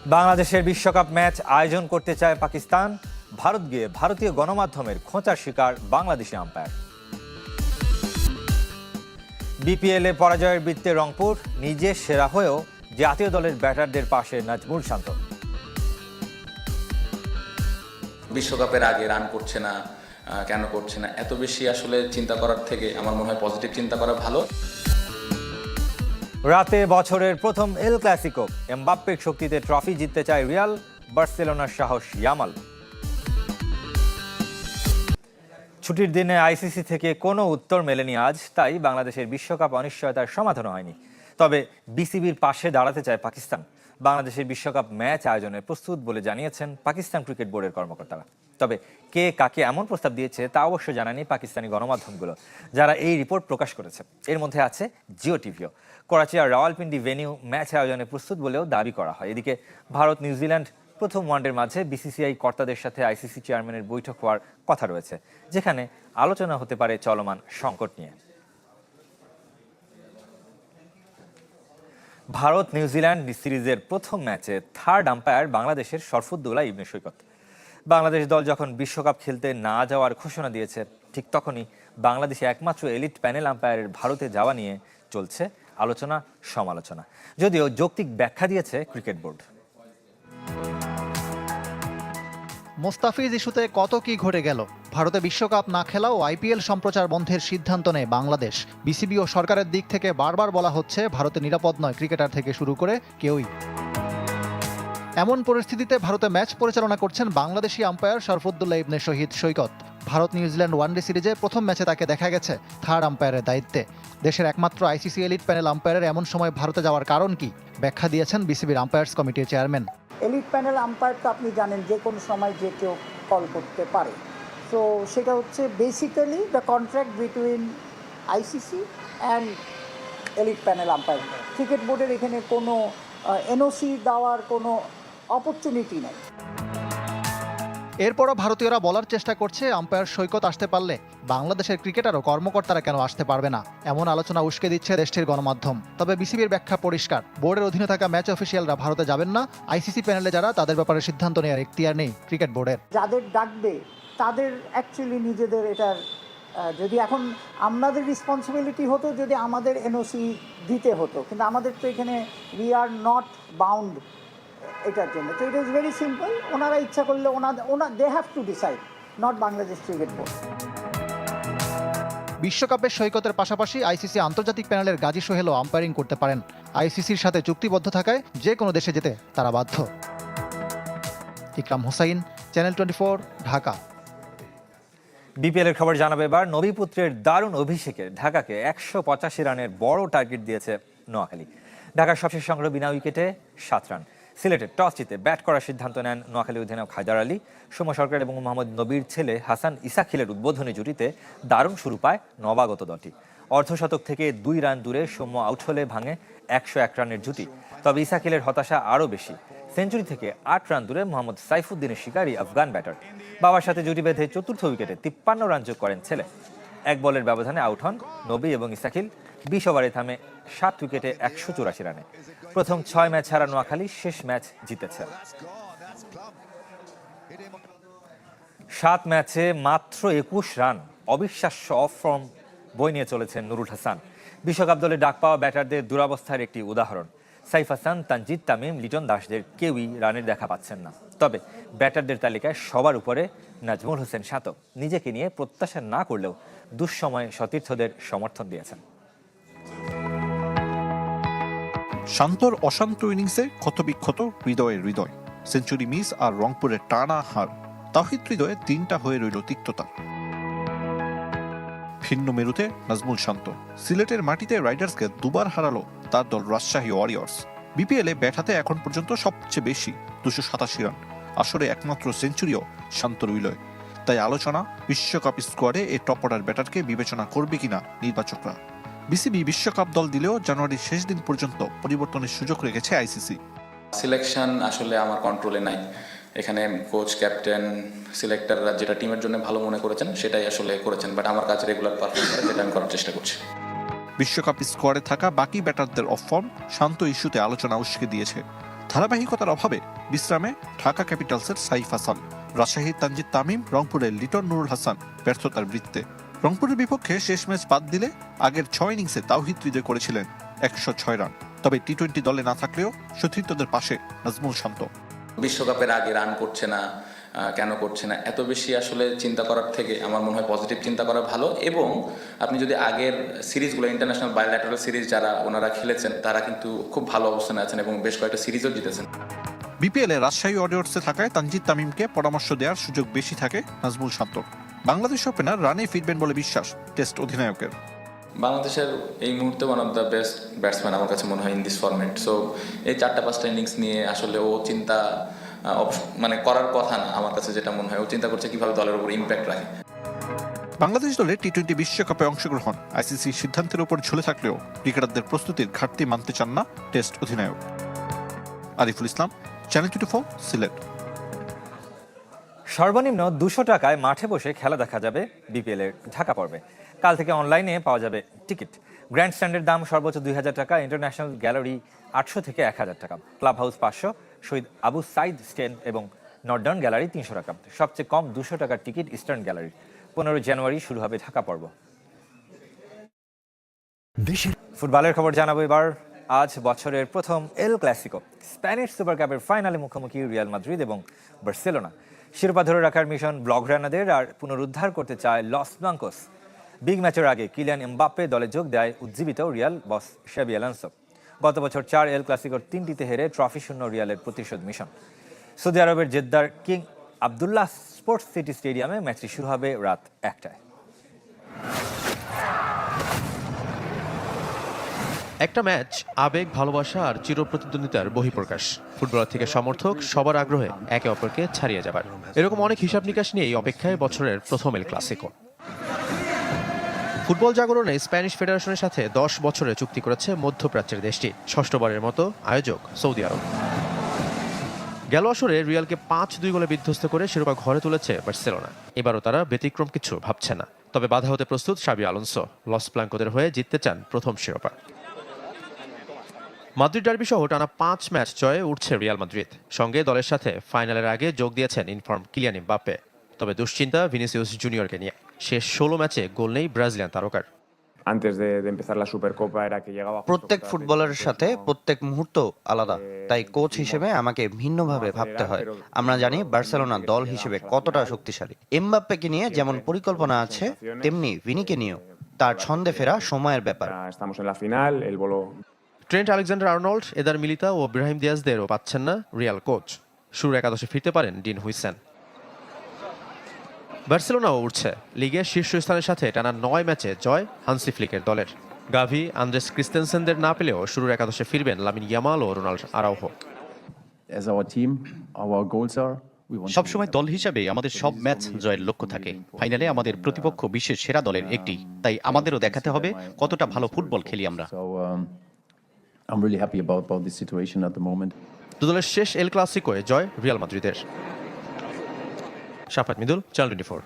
বাংলাদেশের বিশ্বকাপ ম্যাচ আয়োজন করতে চায় পাকিস্তান। ভারত গিয়ে ভারতীয় গণমাধ্যমের খোঁচার শিকার বাংলাদেশি আম্পায়ার। বিপিএলে পরাজয়ের বৃত্তে রংপুর, নিজে সেরা হয়েও জাতীয় দলের ব্যাটারদের পাশে নাজমুল শান্ত। বিশ্বকাপের আগে রান করছে না, কেন করছে না, এত বেশি আসলে চিন্তা করার থেকে আমার মনে হয় পজিটিভ চিন্তা করা ভালো। রাতে বছরের প্রথম এল ক্লাসিকো, এমবাপ্পের শক্তিতে ট্রফি জিততে চায় রিয়াল, বার্সেলোনার সাহস ইয়ামাল। ছুটির দিনে আইসিসি থেকে কোনো উত্তর মেলেনি আজ, তাই বাংলাদেশের বিশ্বকাপ অনিশ্চয়তার সমাধান হয়নি। তবে বিসিবির পাশে দাঁড়াতে চায় পাকিস্তান। বাংলাদেশের বিশ্বকাপ ম্যাচ আয়োজনে প্রস্তুত বলে জানিয়েছেন পাকিস্তান ক্রিকেট বোর্ডের কর্মকর্তারা। তবে কে কাকে এমন প্রস্তাব দিয়েছে তা অবশ্য জানায়নি পাকিস্তানি গণমাধ্যমগুলো, যারা এই রিপোর্ট প্রকাশ করেছে। এর মধ্যে আছে জিও টিভিও। করাচি আর রাওয়ালপিন্ডি ভেন্যু ম্যাচ আয়োজনে প্রস্তুত বলেও দাবি করা হয়। এদিকে ভারত নিউজিল্যান্ড প্রথম ওয়ানডের মাঝে বিসিসিআই কর্তাদের সাথে আইসিসি চেয়ারম্যানের বৈঠক হওয়ার কথা রয়েছে, যেখানে আলোচনা হতে পারে চলমান সংকট নিয়ে। ভারত নিউজিল্যান্ড সিরিজের প্রথম ম্যাচে থার্ড আম্পায়ার বাংলাদেশের শরফুদ্দৌলা ইবনে সৈকত। বাংলাদেশ দল যখন বিশ্বকাপ খেলতে না যাওয়ার ঘোষণা দিয়েছে, ঠিক তখনই বাংলাদেশে একমাত্র এলিট প্যানেল আম্পায়ারের ভারতে যাওয়া নিয়ে চলছে আলোচনা সমালোচনা, যদিও যৌক্তিক ব্যাখ্যা দিয়েছে ক্রিকেট বোর্ড। মোস্তাফিজ ইস্যুতে কত কি ঘটে গেল। ভারতে বিশ্বকাপ না খেলাও আইপিএল সম্প্রচার বন্ধের সিদ্ধান্ত নেয় বাংলাদেশ। বিসিবি ও সরকারের দিক থেকে বারবার বলা হচ্ছে ভারতে নিরাপদ নয় ক্রিকেটার থেকে শুরু করে কেউই। এমন পরিস্থিতিতে ভারতে ম্যাচ পরিচালনা করছেন বাংলাদেশি আম্পায়ার শরফুদ্দৌলা ইবনে শহীদ সৈকত। ভারত নিউজিল্যান্ড ওয়ানডে সিরিজে প্রথম ম্যাচে তাকে দেখা গেছে থার্ড আম্পায়ারের দায়িত্বে। দেশের একমাত্র আইসিসি এলিট প্যানেল আম্পায়ারের এমন সময় ভারতে যাওয়ার কারণ কি, ব্যাখ্যা দিয়েছেন বিসিবির আম্পায়ার্স কমিটির চেয়ারম্যান। এলিট প্যানেল আম্পায়ার তো আপনি জানেন যে কোনো সময় যে কেউ কল করতে পারে। তো সেটা হচ্ছে basically the contract between ICC and elite panel umpire. Cricket বোর্ডের এখানে কোনো এনওসি দেওয়ার কোনো অপরচুনিটি নেই। এরপরও ভারতীয়রা বলার চেষ্টা করছে আম্পায়ার সৈকত আসতে পারলে বাংলাদেশের ক্রিকেটার ও কর্মকর্তারা কেন আসতে পারবে না। এমন আলোচনা উস্কে দিচ্ছে দেশটির গণমাধ্যম। তবে বিসিবির ব্যাখ্যা পরিষ্কার, বোর্ডের অধীনে থাকা ম্যাচ অফিসিয়ালরা ভারতে যাবেন না। আইসিসি প্যানেলে যারা, তাদের ব্যাপারে সিদ্ধান্ত নেওয়ার এখতিয়ার নেই ক্রিকেট বোর্ডের। যাদের ডাকবে তাদের অ্যাকচুয়ালি নিজেদের এটার যদি এখন আমাদের রেসপন্সিবিলিটি হতো যদি আমাদের এনওসি দিতে হতো, কিন্তু আমাদের তো এখানে উই আর নট বাউন্ড এটার জন্য। তো ইট ইজ ভেরি সিম্পল, ওনারা ইচ্ছা করলে they have to decide, not Bangladesh cricket board. বিশ্বকাপের সৈকতের পাশাপাশি আইসিসি আন্তর্জাতিক প্যানেলের গাজী সোহেলও আম্পায়ারিং করতে পারেন। আইসিসির সাথে চুক্তিবদ্ধ থাকায় যে কোনো দেশে যেতে তারা বাধ্য। ইকরাম হোসাইন, চ্যানেল 24, ঢাকা। বিপিএলের খবর জানাবে এবার। নবীপুত্রের দারুণ অভিষেকে ঢাকাকে 185 রানের বড় টার্গেট দিয়েছে নোয়াখালী। ঢাকার সবশেষ সংগ্রহ বিনা উইকেটে 7 রান। সিলেটে টস জিতে ব্যাট করার সিদ্ধান্ত নেন নোয়াখালী অধিনায়ক হায়দার আলী। সৌম্য সরকার এবং মোহাম্মদ নবীর ছেলে হাসান ইসাখিলের উদ্বোধনী জুটিতে দারুণ শুরু পায় নবাগত দলটি। অর্ধশতক থেকে 2 রান দূরে সৌম্য আউট হলে ভাঙে 101 রানের জুটি। তবে ইসাখিলের হতাশা আরও বেশি। সেঞ্চুরি থেকে 8 রান দূরে মোহাম্মদ সাইফুদ্দিনের শিকারী আফগান ব্যাটার। বাবার সাথে জুটি বেঁধে চতুর্থ উইকেটে 53 রান যোগ করেন ছেলে। 1 বলের ব্যবধানে আউট হন নবী এবং ইসাখিল। 20 ওভারে থামে 7 উইকেটে 184 রানে। প্রথম 6 ম্যাচ হারা নোয়াখালী শেষ ম্যাচ জিতেছে। 7 ম্যাচে মাত্র 21 রান, অবিশ্বাস্য অফ ফর্ম বই নিয়ে চলেছেন নুরুল হাসান। বিশ্বকাপ দলে ডাক পাওয়া ব্যাটারদের দুরবস্থার একটি উদাহরণ। সাইফ হাসান, তানজিদ তামিম, লিটন দাসদের কেউই রানের দেখা পাচ্ছেন না। তবে ব্যাটারদের তালিকায় সবার উপরে নাজমুল হোসেন শান্ত। নিজেকে নিয়ে প্রত্যাশা না করলেও দুঃসময়ে সতীর্থদের সমর্থন দিয়েছেন। শান্তর অশান্ত ইনিংসে ক্ষতবিক্ষত হৃদয়ের হৃদয়। সেঞ্চুরি মিস আর রংপুরের টানা হার, তাওহিদ হৃদয়ে 3টা হয়ে রইল তিক্ততা। ভিন্ন মেরুতে নাজমুল শান্ত। সিলেটের মাটিতে রাইডার্সকে 2বার হারালো তার দল রাজশাহী ওয়ারিয়র্স। বিপিএলে ব্যাট হাতে এখন পর্যন্ত সবচেয়ে বেশি 287 রান। আসরে একমাত্র সেঞ্চুরিও শান্তর উইলয়। তাই আলোচনা বিশ্বকাপ স্কোয়াডে এই টপ অর্ডার ব্যাটারকে বিবেচনা করবে কিনা নির্বাচকরা। বিসিবি বিশ্বকাপ দল দিলেও জানুয়ারির শেষ দিন পর্যন্ত পরিবর্তনের সুযোগ রেখেছে আইসিসি। সিলেকশন আসলে আমার কন্ট্রোলে নাই। এখানে কোচ, ক্যাপ্টেন, সিলেক্টররা যেটা টিমের জন্য ভালো মনে করেছেন সেটাই আসলে করেছেন, বাট আমার কাছে রেগুলার পারফর্ম করে যেটা আমি করার চেষ্টা করছি। বিশ্বকাপ স্কোয়াডে থাকা বাকি ব্যাটারদের অফ ফর্ম শান্ত ইস্যুতে আলোচনা উস্কে দিয়েছে। ধারাবাহিকতার অভাবে বিশ্রামে ঢাকা ক্যাপিটালসের সাইফ হাসান, রাজশাহীর তানজিদ তামিম, রংপুরের লিটন নুরুল হাসান ব্যর্থতার বৃত্তে। রংপুরের বিপক্ষে শেষ ম্যাচ বাদ দিলে আগের 6 ইনিংসে তাওহিদ হৃদয় করেছিলেন 106 রান। তবে টি-20 দলে না থাকলেও সতীর্থদের পাশে নাজমুল শান্ত। বিশ্বকাপের আগে রান করছে না, কেন করছে না, এত বেশি আসলে চিন্তা করার থেকে আমার মনে হয় পজিটিভ চিন্তা করা ভালো। এবং আপনি যদি আগের সিরিজগুলো, ইন্টারন্যাশনাল বায়োল্যাটারাল সিরিজ যারা ওনারা খেলেছেন, তারা কিন্তু খুব ভালো অবস্থানে আছেন এবং বেশ কয়েকটা সিরিজও জিতেছেন। বিপিএলে রাজশাহী ওয়ারিয়র্সে থাকায় তানজিদ তামিমকে পরামর্শ দেওয়ার সুযোগ বেশি থাকে নাজমুল শান্তর। বাংলাদেশ ওপেনার রানে ফিরবেন বলে বিশ্বাস টেস্ট অধিনায়কের। বাংলাদেশের এই মুহূর্তে one of the best batsman আমার কাছে মনে হয় ইন দিস ফরম্যাট। সো এই 4-5টা ইনিংস নিয়ে আসলে ও চিন্তা মানে করার কথা না। আমার কাছে যেটা মনে হয়, ও চিন্তা করছে কিভাবে দলের উপর ইম্প্যাক্ট রাখে। বাংলাদেশ দলে টি-20 বিশ্বকাপে অংশগ্রহণ আইসিসির সিদ্ধান্তের উপর ঝুলে থাকলেও ক্রিকেটারদের প্রস্তুতির ঘাটতি মানতে চান না টেস্ট অধিনায়ক। আরিফুল ইসলাম, চ্যানেল 24, সিলেট। সর্বনিম্ন 200 টাকায় মাঠে বসে খেলা দেখা যাবে বিপিএল এর ঢাকা পর্বে। কাল থেকে অনলাইনে পাওয়া যাবে টিকিট। গ্র্যান্ড স্ট্যান্ডের দাম সর্বোচ্চ 2000 টাকা, ইন্টারন্যাশনাল গ্যালারি 800 থেকে 1000 টাকা, ক্লাব হাউস 500, শহীদ আবু সাইদ স্ট্যান্ড এবং নর্দার্ন গ্যালারি 300 টাকা। সবচেয়ে কম 200 টাকার টিকিট ইস্টার্ন গ্যালারি। 15 জানুয়ারি শুরু হবে ঢাকা পর্ব। ফুটবলের খবর জানাবো এবার। আজ বছরের প্রথম এল ক্লাসিকো, স্প্যানিশ সুপার কাপের ফাইনালে মুখোমুখি রিয়াল মাদ্রিদ এবং বার্সেলোনা। শিরোপা ধরে রাখার মিশন ব্লগরানাদের, আর পুনরুদ্ধার করতে চায় লস ব্লাঙ্কোস। বিগ ম্যাচের আগে কিলিয়ান এমবাপ্পে দলে যোগ দেয় উজ্জীবিত রিয়াল বস শাবি আলোনসো। গত বছর 4 এল ক্লাসিকোর 3টিতে হেরে ট্রফি শূন্য রিয়ালের প্রতিশোধ মিশন। সৌদি আরবের জেদ্দার কিং আবদুল্লাহ স্পোর্টস সিটি স্টেডিয়ামে ম্যাচটি শুরু হবে রাত 1টায়। একটা ম্যাচ আবেগ, ভালোবাসা আর চিরপ্রতিদ্বন্দ্বিতার বহিঃপ্রকাশ। ফুটবলার থেকে সমর্থক সবার আগ্রহে একে অপরকে ছাড়িয়ে যাবার এরকম অনেক হিসাব নিকাশ নিয়েই অপেক্ষায় বছরের প্রথম এল ক্লাসিকো। ফুটবল জাগরণে স্প্যানিশ ফেডারেশনের সাথে 10 বছরে চুক্তি করেছে মধ্যপ্রাচ্যের দেশটি। ষষ্ঠবারের মতো আয়োজক সৌদি আরব। গেল আসরে রিয়ালকে 5-2 গোলে বিধ্বস্ত করে শিরোপা ঘরে তুলেছে বার্সেলোনা। এবারও তারা ব্যতিক্রম কিছু ভাবছে না। তবে বাধা হতে প্রস্তুত শাবি আলোনসো। লস ব্লাঙ্কোদের হয়ে জিততে চান প্রথম শিরোপা। মাদ্রিদ ডার্বি সহ টানা 5 ম্যাচ জয়ে উঠছে রিয়াল মাদ্রিদ। সঙ্গে দলের সাথে ফাইনালের আগে যোগ দিয়েছেন ইনফর্ম কিলিয়ান এমবাপ্পে। তবে দুশ্চিন্তা ভিনিসিয়াস জুনিয়রকে নিয়ে। শেষ 16 ম্যাচে গোল নেই ব্রাজিলিয়ান তারকার। প্রত্যেক ফুটবলারের সাথে প্রত্যেক মুহূর্ত আলাদা, তাই কোচ হিসেবে আমাকে ভিন্নভাবে ভাবতে হয়। আমরা জানি বার্সেলোনা দল হিসেবে কতটা শক্তিশালী। এমবাপ্পেকে নিয়ে যেমন পরিকল্পনা আছে, তেমনি ভিনিকে নিয়েও। তার ছন্দে ফেরা সময়ের ব্যাপার। Trent Alexander Arnold, either Militão ও ব্রাহিম দিয়াজদেরও পাচ্ছেন না রিয়াল কোচ। শুরুর একাদশে ফিরতে পারেন ডিন হুইসেন। বার্সেলোনাও উঠছে। লিগের শীর্ষস্থানের সাথে টানা 9 ম্যাচে জয় হান্সি ফ্লিকের দলের। গাভি, আন্দ্রেস ক্রিস্টেনসেনদের না পেলেও শুরুর একাদশে ফিরবেন লামিন ইয়ামাল ও রোনাল্ড আরাউহো। সবসময় দল হিসাবে আমাদের সব ম্যাচ জয়ের লক্ষ্য থাকে। ফাইনালে আমাদের প্রতিপক্ষ বিশ্বের সেরা দলের একটি, তাই আমাদেরও দেখাতে হবে কতটা ভালো ফুটবল খেলি আমরা। দুদলের শেষ এল ক্লাসিকোয় জয় রিয়াল মাদ্রিদের। শাফাত মিদুল, চ্যানেল 24।